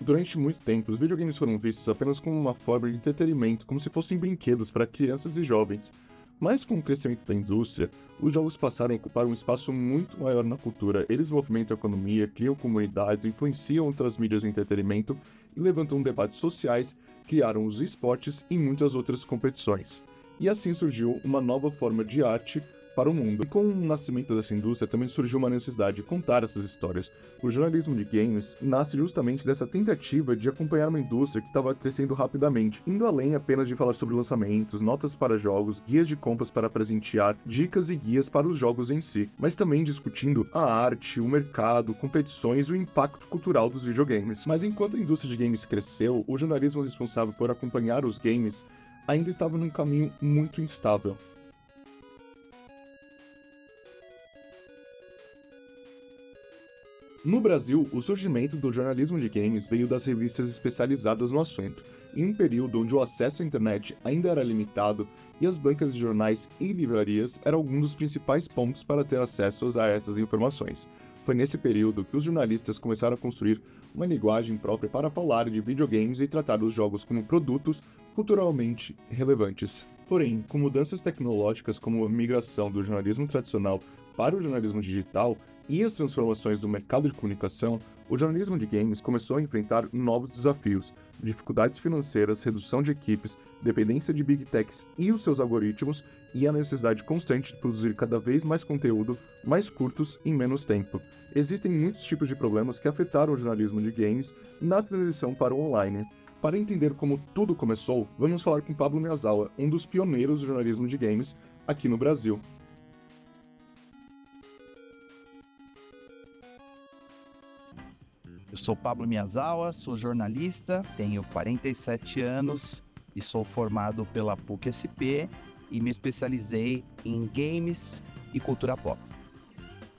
Durante muito tempo, os videogames foram vistos apenas como uma forma de entretenimento, como se fossem brinquedos para crianças e jovens. Mas com o crescimento da indústria, os jogos passaram a ocupar um espaço muito maior na cultura. Eles movimentam a economia, criam comunidades, influenciam outras mídias de entretenimento e levantam debates sociais, criaram os esportes e muitas outras competições. E assim surgiu uma nova forma de arte para o mundo. E com o nascimento dessa indústria também surgiu uma necessidade de contar essas histórias. O jornalismo de games nasce justamente dessa tentativa de acompanhar uma indústria que estava crescendo rapidamente, indo além apenas de falar sobre lançamentos, notas para jogos, guias de compras para presentear, dicas e guias para os jogos em si, mas também discutindo a arte, o mercado, competições e o impacto cultural dos videogames. Mas enquanto a indústria de games cresceu, o jornalismo responsável por acompanhar os games ainda estava num caminho muito instável. No Brasil, o surgimento do jornalismo de games veio das revistas especializadas no assunto, em um período onde o acesso à internet ainda era limitado e as bancas de jornais e livrarias eram alguns dos principais pontos para ter acesso a essas informações. Foi nesse período que os jornalistas começaram a construir uma linguagem própria para falar de videogames e tratar os jogos como produtos culturalmente relevantes. Porém, com mudanças tecnológicas como a migração do jornalismo tradicional para o jornalismo digital e as transformações do mercado de comunicação, o jornalismo de games começou a enfrentar novos desafios, dificuldades financeiras, redução de equipes, dependência de big techs e os seus algoritmos, e a necessidade constante de produzir cada vez mais conteúdo, mais curtos em menos tempo. Existem muitos tipos de problemas que afetaram o jornalismo de games na transição para o online. Para entender como tudo começou, vamos falar com Pablo Miyazawa, um dos pioneiros do jornalismo de games aqui no Brasil. Eu sou Pablo Miyazawa, sou jornalista, tenho 47 anos e sou formado pela PUC-SP e me especializei em games e cultura pop.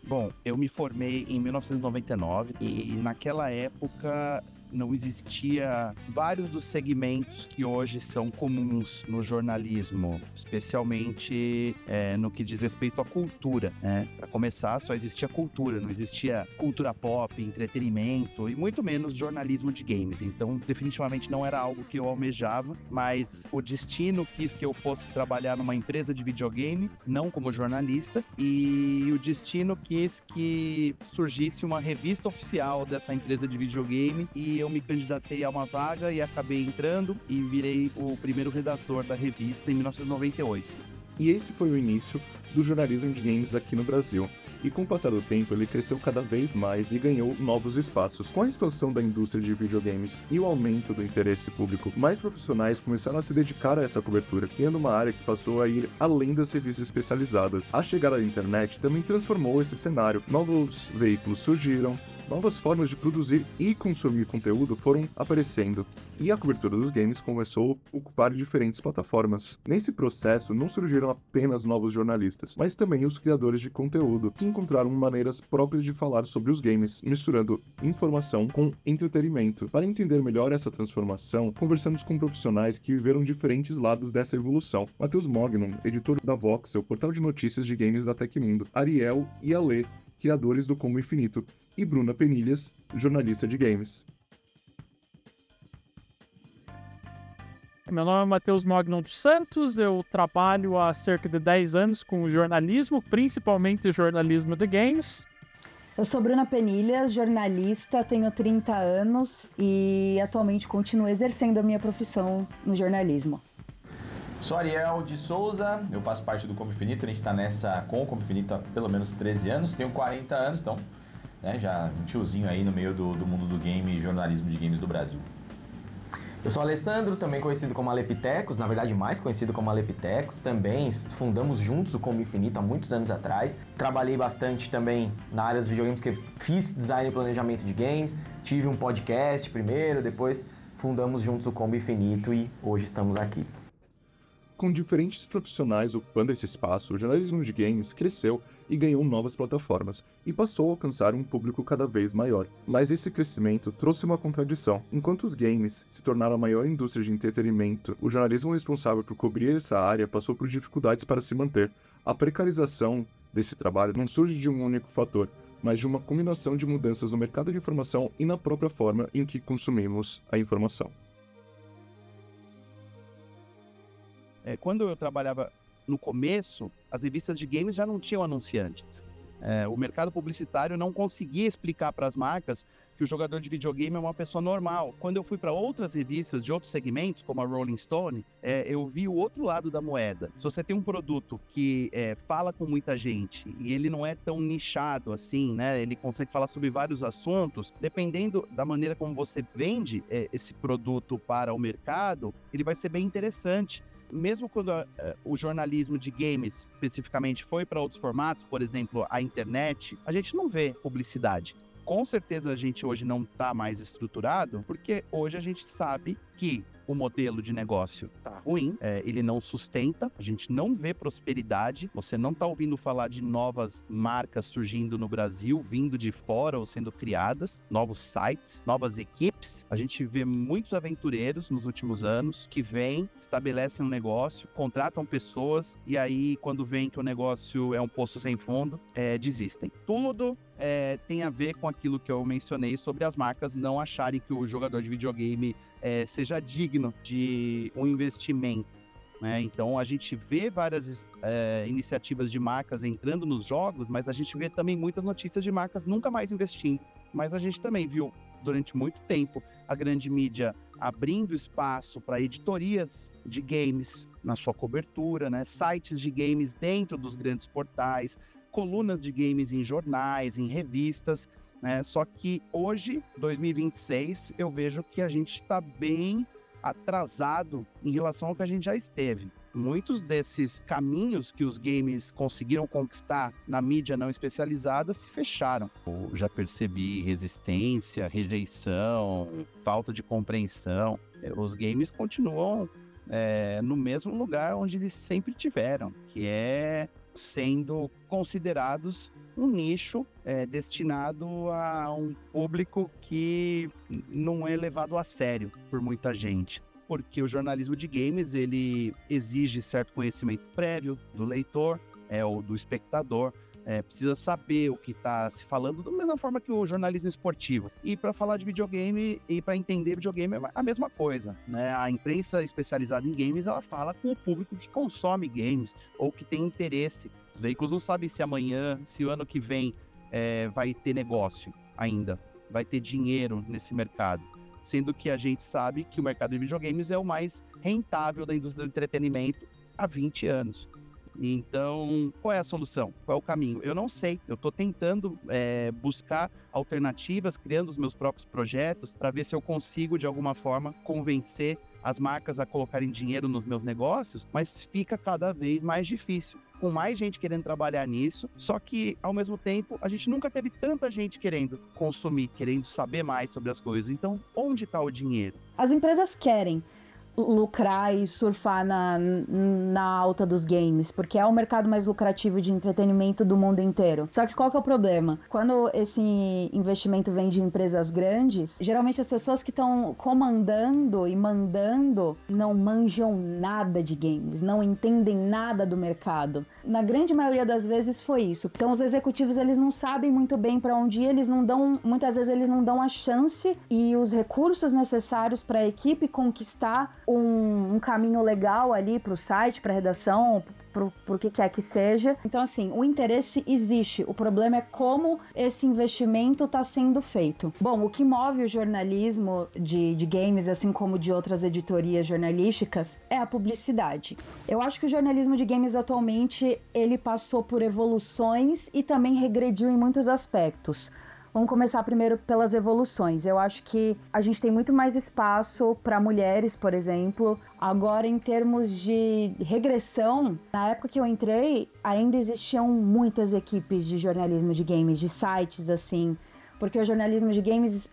Bom, eu me formei em 1999 e naquela época não existia vários dos segmentos que hoje são comuns no jornalismo, especialmente no que diz respeito à cultura, né? Para começar, só existia cultura, não existia cultura pop, entretenimento e muito menos jornalismo de games. Então, definitivamente não era algo que eu almejava, mas o destino quis que eu fosse trabalhar numa empresa de videogame, não como jornalista, e o destino quis que surgisse uma revista oficial dessa empresa de videogame e eu me candidatei a uma vaga e acabei entrando e virei o primeiro redator da revista em 1998. E esse foi o início do jornalismo de games aqui no Brasil. E com o passar do tempo, ele cresceu cada vez mais e ganhou novos espaços. Com a expansão da indústria de videogames e o aumento do interesse público, mais profissionais começaram a se dedicar a essa cobertura, criando uma área que passou a ir além das revistas especializadas. A chegada da internet também transformou esse cenário. Novos veículos surgiram, novas formas de produzir e consumir conteúdo foram aparecendo, e a cobertura dos games começou a ocupar diferentes plataformas. Nesse processo, não surgiram apenas novos jornalistas, mas também os criadores de conteúdo, que encontraram maneiras próprias de falar sobre os games, misturando informação com entretenimento. Para entender melhor essa transformação, conversamos com profissionais que viveram diferentes lados dessa evolução. Matheus Mognon, editor da Voxel, portal de notícias de games da Tecmundo, Ariel e Ale, criadores do Combo Infinito, e Bruna Penilhas, jornalista de games. Meu nome é Matheus Mognon dos Santos, eu trabalho há cerca de 10 anos com jornalismo, principalmente jornalismo de games. Eu sou Bruna Penilhas, jornalista, tenho 30 anos e atualmente continuo exercendo a minha profissão no jornalismo. Sou Ariel de Souza, eu faço parte do Combo Infinito, a gente está com o Combo Infinito há pelo menos 13 anos, tenho 40 anos, então já um tiozinho aí no meio do mundo do game e jornalismo de games do Brasil. Eu sou Alessandro, também conhecido como Alepitecos, na verdade mais conhecido como Alepitecos, também fundamos juntos o Combo Infinito há muitos anos atrás, trabalhei bastante também na área dos videogames porque fiz design e planejamento de games, tive um podcast primeiro, depois fundamos juntos o Combo Infinito e hoje estamos aqui. Com diferentes profissionais ocupando esse espaço, o jornalismo de games cresceu e ganhou novas plataformas, e passou a alcançar um público cada vez maior. Mas esse crescimento trouxe uma contradição. Enquanto os games se tornaram a maior indústria de entretenimento, o jornalismo responsável por cobrir essa área passou por dificuldades para se manter. A precarização desse trabalho não surge de um único fator, mas de uma combinação de mudanças no mercado de informação e na própria forma em que consumimos a informação. Quando eu trabalhava no começo, as revistas de games já não tinham anunciantes. O mercado publicitário não conseguia explicar para as marcas que o jogador de videogame é uma pessoa normal. Quando eu fui para outras revistas de outros segmentos, como a Rolling Stone, eu vi o outro lado da moeda. Se você tem um produto que fala com muita gente e ele não é tão nichado assim, né? Ele consegue falar sobre vários assuntos, dependendo da maneira como você vende esse produto para o mercado, ele vai ser bem interessante. Mesmo quando o jornalismo de games, especificamente, foi para outros formatos, por exemplo, a internet, a gente não vê publicidade. Com certeza a gente hoje não está mais estruturado, porque hoje a gente sabe que o modelo de negócio tá ruim, ele não sustenta, a gente não vê prosperidade, você não tá ouvindo falar de novas marcas surgindo no Brasil, vindo de fora ou sendo criadas, novos sites, novas equipes. A gente vê muitos aventureiros nos últimos anos que vêm, estabelecem um negócio, contratam pessoas e aí quando veem que o negócio é um poço sem fundo, desistem. Tudo tem a ver com aquilo que eu mencionei sobre as marcas não acharem que o jogador de videogame seja digno de um investimento, né? Então a gente vê várias iniciativas de marcas entrando nos jogos, mas a gente vê também muitas notícias de marcas nunca mais investindo. Mas a gente também viu durante muito tempo a grande mídia abrindo espaço para editorias de games na sua cobertura, né? Sites de games dentro dos grandes portais, colunas de games em jornais, em revistas, né? Só que hoje, 2026, eu vejo que a gente está bem atrasado em relação ao que a gente já esteve. Muitos desses caminhos que os games conseguiram conquistar na mídia não especializada se fecharam. Eu já percebi resistência, rejeição, falta de compreensão. Os games continuam no mesmo lugar onde eles sempre tiveram, que é sendo considerados um nicho destinado a um público que não é levado a sério por muita gente. Porque o jornalismo de games, ele exige certo conhecimento prévio do leitor, ou do espectador, precisa saber o que está se falando, da mesma forma que o jornalismo esportivo. E para falar de videogame e para entender videogame é a mesma coisa, né? A imprensa especializada em games, ela fala com o público que consome games ou que tem interesse. Os veículos não sabem se amanhã, se o ano que vem vai ter negócio ainda, vai ter dinheiro nesse mercado. Sendo que a gente sabe que o mercado de videogames é o mais rentável da indústria do entretenimento há 20 anos. Então, qual é a solução? Qual é o caminho? Eu não sei. Eu estou tentando buscar alternativas, criando os meus próprios projetos para ver se eu consigo, de alguma forma, convencer as marcas a colocarem dinheiro nos meus negócios, mas fica cada vez mais difícil. Com mais gente querendo trabalhar nisso, só que, ao mesmo tempo, a gente nunca teve tanta gente querendo consumir, querendo saber mais sobre as coisas. Então, onde está o dinheiro? As empresas querem lucrar e surfar na alta dos games, porque é o mercado mais lucrativo de entretenimento do mundo inteiro. Só que qual que é o problema? Quando esse investimento vem de empresas grandes, geralmente as pessoas que estão comandando e mandando não manjam nada de games, não entendem nada do mercado. Na grande maioria das vezes foi isso. Então os executivos, eles não sabem muito bem para onde ir, muitas vezes eles não dão a chance e os recursos necessários para a equipe conquistar um caminho legal ali para o site, para a redação, por que quer que seja. Então, assim, o interesse existe. O problema é como esse investimento está sendo feito. Bom, o que move o jornalismo de games, assim como de outras editorias jornalísticas, é a publicidade. Eu acho que o jornalismo de games atualmente, ele passou por evoluções e também regrediu em muitos aspectos. Vamos começar primeiro pelas evoluções. Eu acho que a gente tem muito mais espaço para mulheres, por exemplo. Agora, em termos de regressão, na época que eu entrei, ainda existiam muitas equipes de jornalismo de games, de sites, assim, porque o jornalismo de games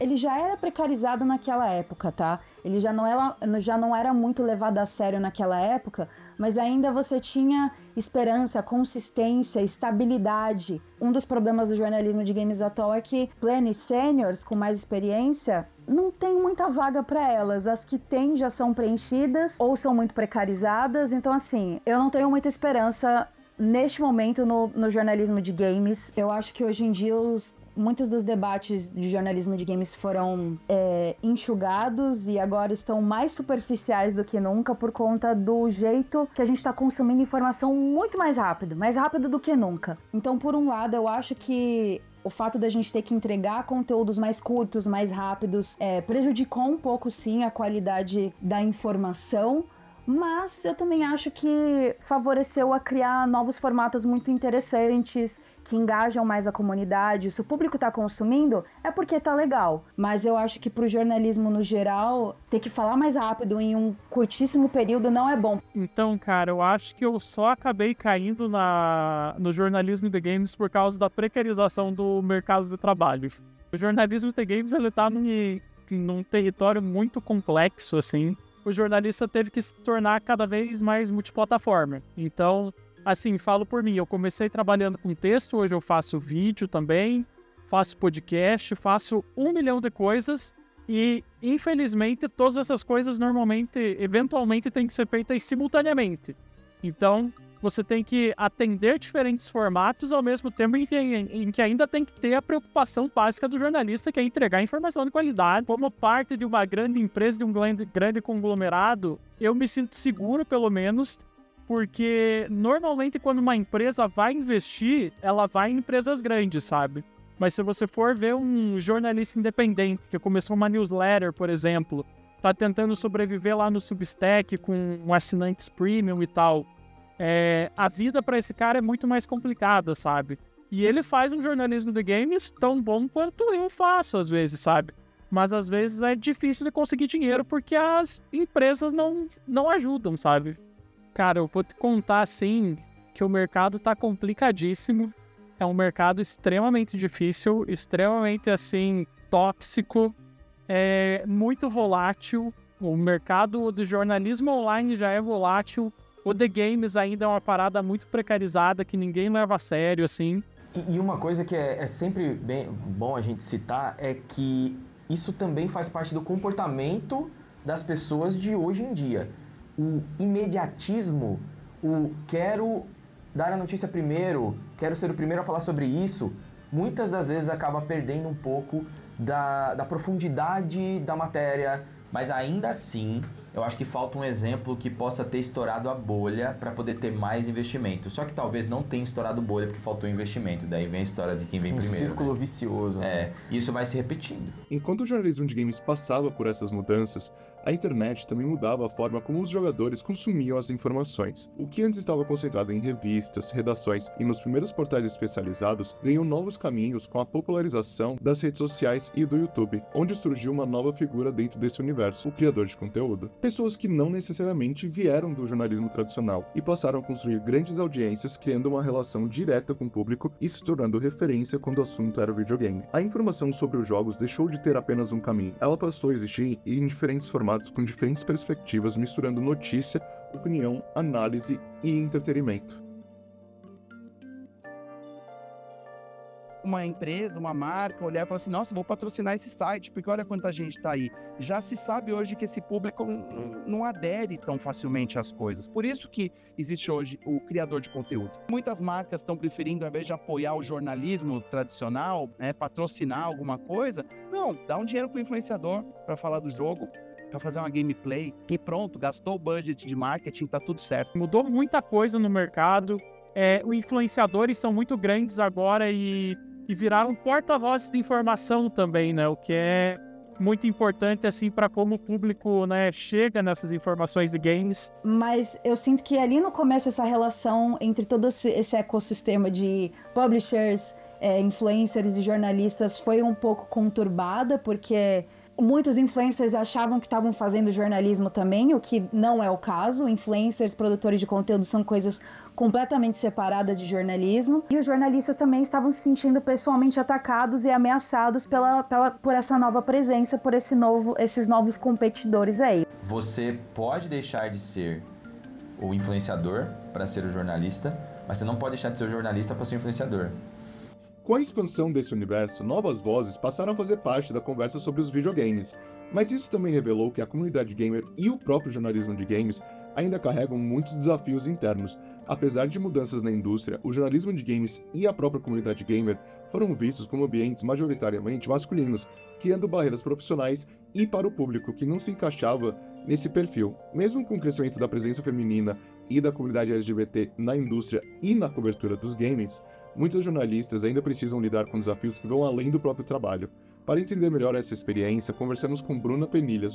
ele já era precarizado naquela época, tá? Ele já não era muito levado a sério naquela época, mas ainda você tinha esperança, consistência, estabilidade. Um dos problemas do jornalismo de games atual é que pleno seniors com mais experiência não tem muita vaga para elas. As que tem já são preenchidas ou são muito precarizadas. Então, assim, eu não tenho muita esperança neste momento no jornalismo de games. Eu acho que hoje em dia muitos dos debates de jornalismo de games foram enxugados e agora estão mais superficiais do que nunca por conta do jeito que a gente está consumindo informação muito mais rápido do que nunca. Então, por um lado, eu acho que o fato da gente ter que entregar conteúdos mais curtos, mais rápidos, prejudicou um pouco, sim, a qualidade da informação, mas eu também acho que favoreceu a criar novos formatos muito interessantes, que engajam mais a comunidade. Se o público está consumindo, é porque tá legal. Mas eu acho que pro jornalismo no geral, ter que falar mais rápido em um curtíssimo período não é bom. Então, cara, eu acho que eu só acabei caindo no jornalismo de games por causa da precarização do mercado de trabalho. O jornalismo de games, ele tá num território muito complexo, assim. O jornalista teve que se tornar cada vez mais multiplataforma. Então, assim, falo por mim, eu comecei trabalhando com texto, hoje eu faço vídeo também, faço podcast, faço 1 milhão de coisas e, infelizmente, todas essas coisas eventualmente têm que ser feitas simultaneamente. Então, você tem que atender diferentes formatos ao mesmo tempo em que ainda tem que ter a preocupação básica do jornalista, que é entregar informação de qualidade. Como parte de uma grande empresa, de um grande conglomerado, eu me sinto seguro, pelo menos, porque normalmente quando uma empresa vai investir, ela vai em empresas grandes, sabe? Mas se você for ver um jornalista independente, que começou uma newsletter, por exemplo, tá tentando sobreviver lá no Substack com assinantes premium e tal, a vida para esse cara é muito mais complicada, sabe? E ele faz um jornalismo de games tão bom quanto eu faço, às vezes, sabe? Mas às vezes é difícil de conseguir dinheiro porque as empresas não ajudam, sabe? Cara, eu vou te contar, assim, que o mercado tá complicadíssimo. É um mercado extremamente difícil, extremamente, assim, tóxico, muito volátil. O mercado do jornalismo online já é volátil. O The Games ainda é uma parada muito precarizada que ninguém leva a sério, assim. E uma coisa que é sempre bem bom a gente citar é que isso também faz parte do comportamento das pessoas de hoje em dia. O imediatismo, o quero dar a notícia primeiro, quero ser o primeiro a falar sobre isso, muitas das vezes acaba perdendo um pouco da profundidade da matéria. Mas ainda assim, eu acho que falta um exemplo que possa ter estourado a bolha para poder ter mais investimento. Só que talvez não tenha estourado bolha porque faltou investimento. Daí vem a história de quem vem primeiro. Círculo vicioso. Isso vai se repetindo. Enquanto o jornalismo de games passava por essas mudanças, a internet também mudava a forma como os jogadores consumiam as informações. O que antes estava concentrado em revistas, redações e nos primeiros portais especializados, ganhou novos caminhos com a popularização das redes sociais e do YouTube, onde surgiu uma nova figura dentro desse universo, o criador de conteúdo. Pessoas que não necessariamente vieram do jornalismo tradicional e passaram a construir grandes audiências, criando uma relação direta com o público e se tornando referência quando o assunto era o videogame. A informação sobre os jogos deixou de ter apenas um caminho. Ela passou a existir em diferentes formatos com diferentes perspectivas, misturando notícia, opinião, análise e entretenimento. Uma empresa, uma marca, olhar e falar assim, nossa, vou patrocinar esse site, porque olha quanta gente tá aí. Já se sabe hoje que esse público não adere tão facilmente às coisas. Por isso que existe hoje o criador de conteúdo. Muitas marcas estão preferindo, ao invés de apoiar o jornalismo tradicional, patrocinar alguma coisa, não, dá um dinheiro pro influenciador para falar do jogo, para fazer uma gameplay, e pronto, gastou o budget de marketing, tá tudo certo. Mudou muita coisa no mercado, os influenciadores são muito grandes agora e viraram porta-vozes de informação também, né? O que é muito importante, assim, para como o público, né, chega nessas informações de games. Mas eu sinto que ali no começo essa relação entre todo esse ecossistema de publishers, influencers e jornalistas foi um pouco conturbada, porque muitos influencers achavam que estavam fazendo jornalismo também, o que não é o caso. Influencers, produtores de conteúdo são coisas completamente separadas de jornalismo. E os jornalistas também estavam se sentindo pessoalmente atacados e ameaçados por essa nova presença, por esses novos competidores aí. Você pode deixar de ser o influenciador para ser o jornalista, mas você não pode deixar de ser o jornalista para ser o influenciador. Com a expansão desse universo, novas vozes passaram a fazer parte da conversa sobre os videogames, mas isso também revelou que a comunidade gamer e o próprio jornalismo de games ainda carregam muitos desafios internos, Apesar de mudanças na indústria, o jornalismo de games e a própria comunidade gamer foram vistos como ambientes majoritariamente masculinos, criando barreiras profissionais e para o público que não se encaixava nesse perfil. Mesmo com o crescimento da presença feminina e da comunidade LGBT na indústria e na cobertura dos games, muitos jornalistas ainda precisam lidar com desafios que vão além do próprio trabalho. Para entender melhor essa experiência, conversamos com Bruna Penilhas.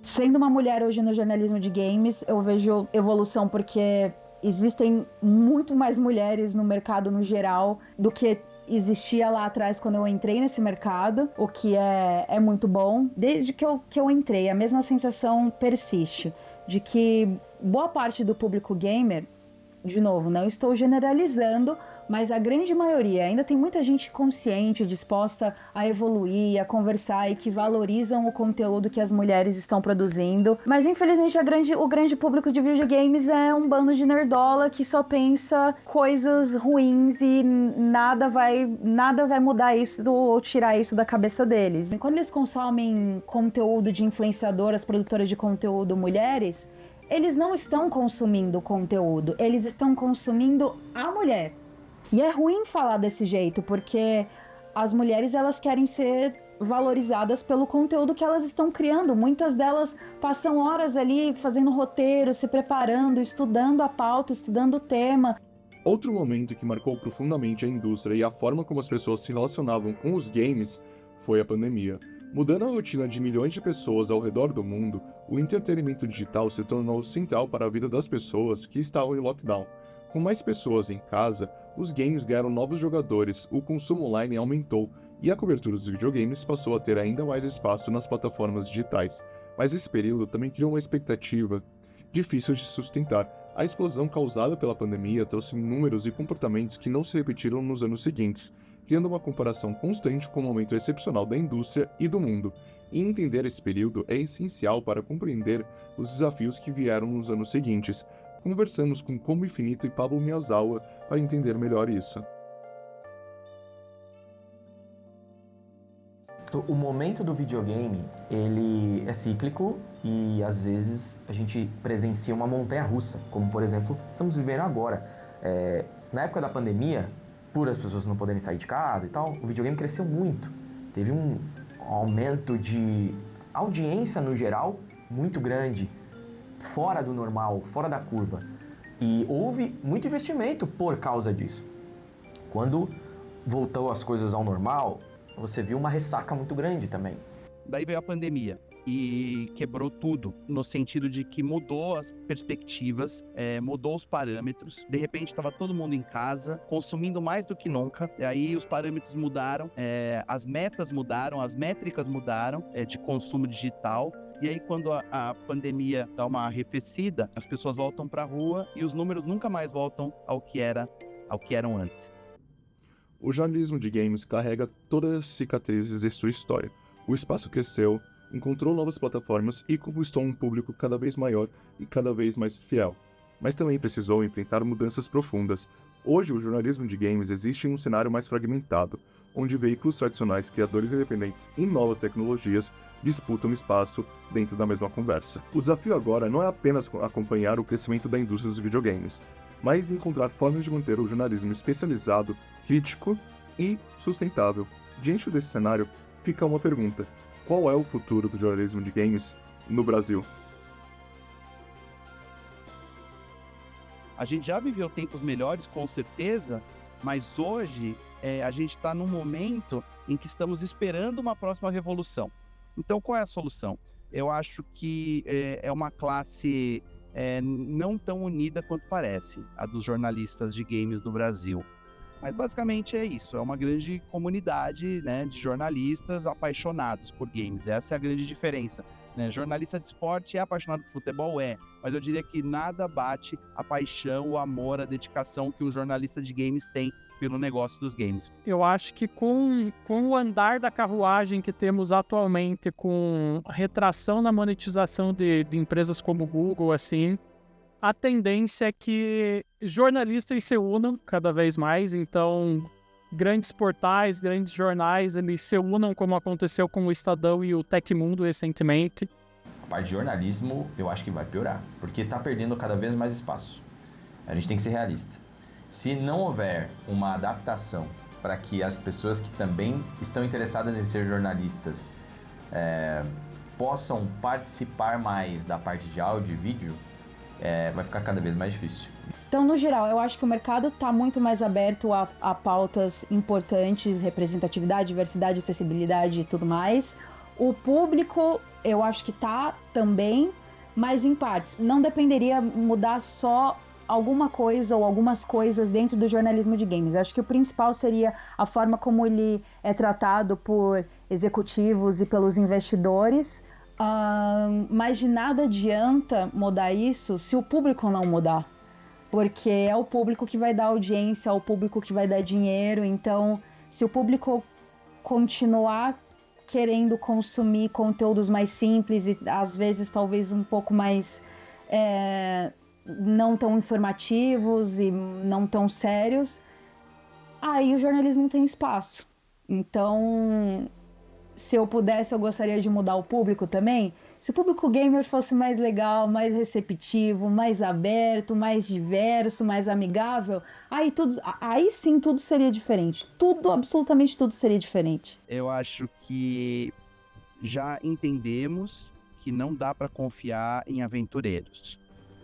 Sendo uma mulher hoje no jornalismo de games, eu vejo evolução porque existem muito mais mulheres no mercado no geral do que existia lá atrás quando eu entrei nesse mercado, o que é muito bom. Desde que eu entrei, a mesma sensação persiste, de que boa parte do público gamer, de novo, não estou generalizando, mas a grande maioria, ainda tem muita gente consciente, disposta a evoluir, a conversar e que valorizam o conteúdo que as mulheres estão produzindo. Mas infelizmente o grande público de videogames é um bando de nerdola que só pensa coisas ruins e nada vai mudar isso ou tirar isso da cabeça deles. E quando eles consomem conteúdo de influenciadoras, produtoras de conteúdo mulheres, eles não estão consumindo conteúdo, eles estão consumindo a mulher. E é ruim falar desse jeito, porque as mulheres elas querem ser valorizadas pelo conteúdo que elas estão criando. Muitas delas passam horas ali fazendo roteiro, se preparando, estudando a pauta, estudando o tema. Outro momento que marcou profundamente a indústria e a forma como as pessoas se relacionavam com os games foi a pandemia. Mudando a rotina de milhões de pessoas ao redor do mundo, o entretenimento digital se tornou central para a vida das pessoas que estavam em lockdown. Com mais pessoas em casa, os games ganharam novos jogadores, o consumo online aumentou e a cobertura dos videogames passou a ter ainda mais espaço nas plataformas digitais. Mas esse período também criou uma expectativa difícil de sustentar. A explosão causada pela pandemia trouxe números e comportamentos que não se repetiram nos anos seguintes, criando uma comparação constante com o momento excepcional da indústria e do mundo. E entender esse período é essencial para compreender os desafios que vieram nos anos seguintes. Conversamos com Combo Infinito e Pablo Miyazawa para entender melhor isso. O momento do videogame, ele é cíclico e às vezes a gente presencia uma montanha-russa, como por exemplo, estamos vivendo agora. Na época da pandemia, por as pessoas não poderem sair de casa e tal, o videogame cresceu muito. Teve um aumento de audiência no geral muito grande, fora do normal, fora da curva. E houve muito investimento por causa disso. Quando voltou as coisas ao normal, você viu uma ressaca muito grande também. Daí veio a pandemia e quebrou tudo, no sentido de que mudou as perspectivas, mudou os parâmetros. De repente estava todo mundo em casa, consumindo mais do que nunca. E aí os parâmetros mudaram, as metas mudaram, as métricas mudaram de consumo digital. E aí quando a pandemia dá uma arrefecida, as pessoas voltam para a rua e os números nunca mais voltam ao que eram antes. O jornalismo de games carrega todas as cicatrizes de sua história. O espaço cresceu, encontrou novas plataformas e conquistou um público cada vez maior e cada vez mais fiel. Mas também precisou enfrentar mudanças profundas. Hoje, o jornalismo de games existe em um cenário mais fragmentado, onde veículos tradicionais, criadores independentes e novas tecnologias disputam espaço dentro da mesma conversa. O desafio agora não é apenas acompanhar o crescimento da indústria dos videogames, mas encontrar formas de manter o jornalismo especializado, crítico e sustentável. Diante desse cenário, fica uma pergunta: qual é o futuro do jornalismo de games no Brasil? A gente já viveu tempos melhores, com certeza, mas hoje a gente está num momento em que estamos esperando uma próxima revolução. Então, qual é a solução? Eu acho que é uma classe não tão unida quanto parece, a dos jornalistas de games no Brasil. Mas basicamente é isso, é uma grande comunidade, né, de jornalistas apaixonados por games. Essa é a grande diferença, né? Jornalista de esporte é apaixonado por futebol, mas eu diria que nada bate a paixão, o amor, a dedicação que um jornalista de games tem pelo negócio dos games. Eu acho que com o andar da carruagem que temos atualmente, com retração na monetização de empresas como o Google, assim, a tendência é que jornalistas se unam cada vez mais. Então, grandes portais, grandes jornais, eles se unam, como aconteceu com o Estadão e o Tecmundo recentemente. parte de jornalismo eu acho que vai piorar, porque está perdendo cada vez mais espaço. A gente tem que ser realista. Se não houver uma adaptação para que as pessoas que também estão interessadas em ser jornalistas possam participar mais da parte de áudio e vídeo, vai ficar cada vez mais difícil. Então, no geral, eu acho que o mercado está muito mais aberto a pautas importantes, representatividade, diversidade, acessibilidade e tudo mais. O público, eu acho que está também, mas em partes. Não dependeria mudar só alguma coisa ou algumas coisas dentro do jornalismo de games. Eu acho que o principal seria a forma como ele é tratado por executivos e pelos investidores. Mas de nada adianta mudar isso se o público não mudar. Porque é o público que vai dar audiência, é o público que vai dar dinheiro. Então, se o público continuar querendo consumir conteúdos mais simples e às vezes talvez um pouco mais não tão informativos e não tão sérios, aí o jornalismo não tem espaço. Então, se eu pudesse, eu gostaria de mudar o público também. Se o público gamer fosse mais legal, mais receptivo, mais aberto, mais diverso, mais amigável, aí sim tudo seria diferente. Tudo, absolutamente tudo seria diferente. Eu acho que já entendemos que não dá para confiar em aventureiros.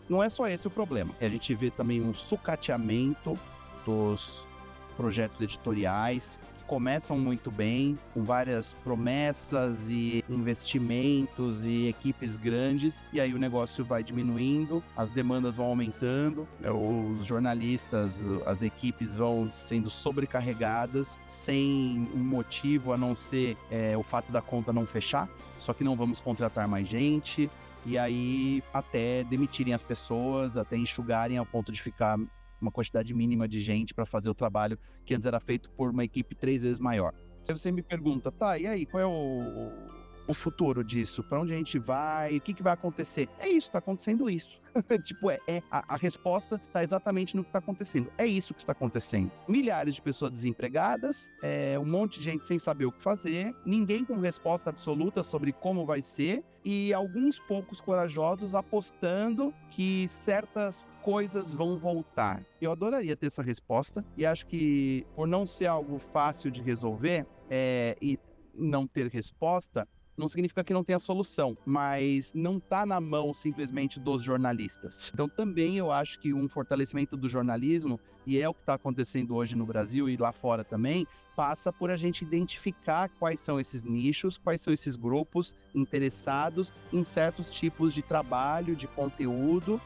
Não é só esse o problema. A gente vê também um sucateamento dos projetos editoriais, começam muito bem, com várias promessas e investimentos e equipes grandes, e aí o negócio vai diminuindo, as demandas vão aumentando, os jornalistas, as equipes vão sendo sobrecarregadas, sem um motivo a não ser o fato da conta não fechar, só que não vamos contratar mais gente, e aí até demitirem as pessoas, até enxugarem ao ponto de ficar uma quantidade mínima de gente para fazer o trabalho que antes era feito por uma equipe 3 vezes maior. Aí você me pergunta, tá, e aí, qual é o futuro disso? Para onde a gente vai? O que vai acontecer? É isso, tá acontecendo isso. Tipo, a resposta tá exatamente no que tá acontecendo. É isso que está acontecendo. Milhares de pessoas desempregadas, um monte de gente sem saber o que fazer, ninguém com resposta absoluta sobre como vai ser, e alguns poucos corajosos apostando que certas coisas vão voltar. Eu adoraria ter essa resposta, e acho que por não ser algo fácil de resolver, e não ter resposta, não significa que não tenha solução, mas não está na mão simplesmente dos jornalistas. Então também eu acho que um fortalecimento do jornalismo, e é o que está acontecendo hoje no Brasil e lá fora também, passa por a gente identificar quais são esses nichos, quais são esses grupos interessados em certos tipos de trabalho, de conteúdo,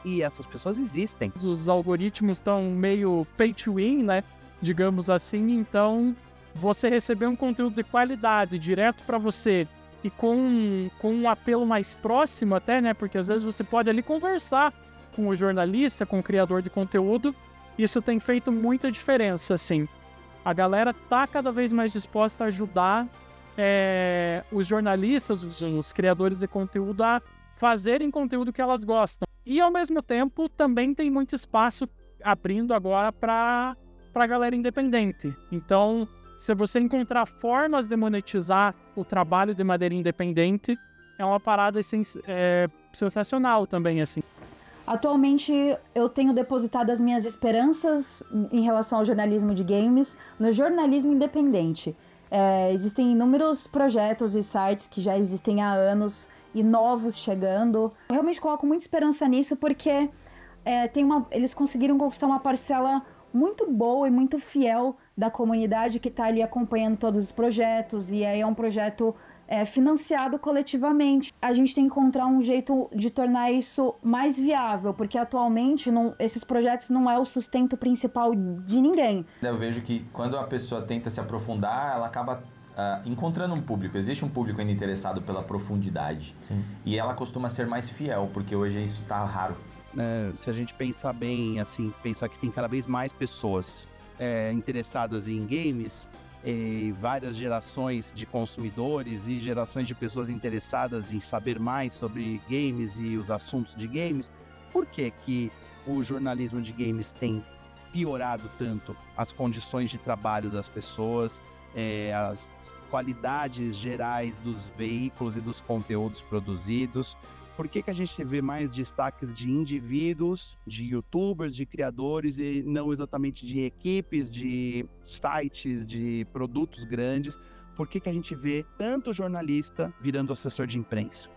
e essas pessoas existem. Os algoritmos estão meio pay to win, né? Digamos assim, então você receber um conteúdo de qualidade direto para você e com um apelo mais próximo até, né? Porque às vezes você pode ali conversar com o jornalista, com o criador de conteúdo. Isso tem feito muita diferença, assim. A galera tá cada vez mais disposta a ajudar os jornalistas, os criadores de conteúdo a fazerem conteúdo que elas gostam. E ao mesmo tempo também tem muito espaço abrindo agora para a galera independente. Então, se você encontrar formas de monetizar o trabalho de maneira independente, é uma parada sensacional também, assim. Atualmente, eu tenho depositado as minhas esperanças em relação ao jornalismo de games no jornalismo independente. Existem inúmeros projetos e sites que já existem há anos e novos chegando. Eu realmente coloco muita esperança nisso porque eles conseguiram conquistar uma parcela muito boa e muito fiel da comunidade que está ali acompanhando todos os projetos, e aí é um projeto financiado coletivamente. A gente tem que encontrar um jeito de tornar isso mais viável, porque atualmente esses projetos não é o sustento principal de ninguém. Eu vejo que quando a pessoa tenta se aprofundar, ela acaba encontrando um público. Existe um público ainda interessado pela profundidade. Sim. E ela costuma ser mais fiel, porque hoje isso está raro. Se a gente pensar bem, assim, pensar que tem cada vez mais pessoas interessadas em games, várias gerações de consumidores e gerações de pessoas interessadas em saber mais sobre games e os assuntos de games, por que que o jornalismo de games tem piorado tanto as condições de trabalho das pessoas, qualidades gerais dos veículos e dos conteúdos produzidos? Por que a gente vê mais destaques de indivíduos, de youtubers, de criadores e não exatamente de equipes, de sites, de produtos grandes? Por que a gente vê tanto jornalista virando assessor de imprensa?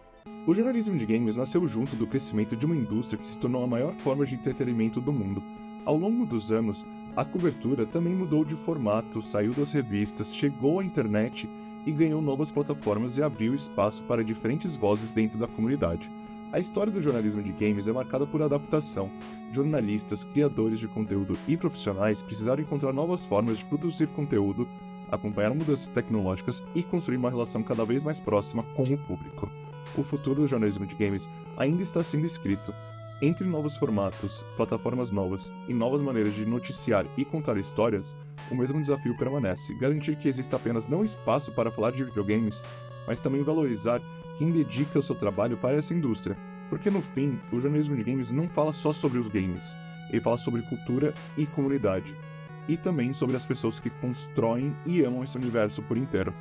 O jornalismo de games nasceu junto do crescimento de uma indústria que se tornou a maior forma de entretenimento do mundo. Ao longo dos anos, a cobertura também mudou de formato, saiu das revistas, chegou à internet e ganhou novas plataformas e abriu espaço para diferentes vozes dentro da comunidade. A história do jornalismo de games é marcada por adaptação. Jornalistas, criadores de conteúdo e profissionais precisaram encontrar novas formas de produzir conteúdo, acompanhar mudanças tecnológicas e construir uma relação cada vez mais próxima com o público. O futuro do jornalismo de games ainda está sendo escrito. Entre novos formatos, plataformas novas e novas maneiras de noticiar e contar histórias, o mesmo desafio permanece: garantir que exista apenas não espaço para falar de videogames, mas também valorizar quem dedica o seu trabalho para essa indústria. Porque no fim, o jornalismo de games não fala só sobre os games, ele fala sobre cultura e comunidade, e também sobre as pessoas que constroem e amam esse universo por inteiro.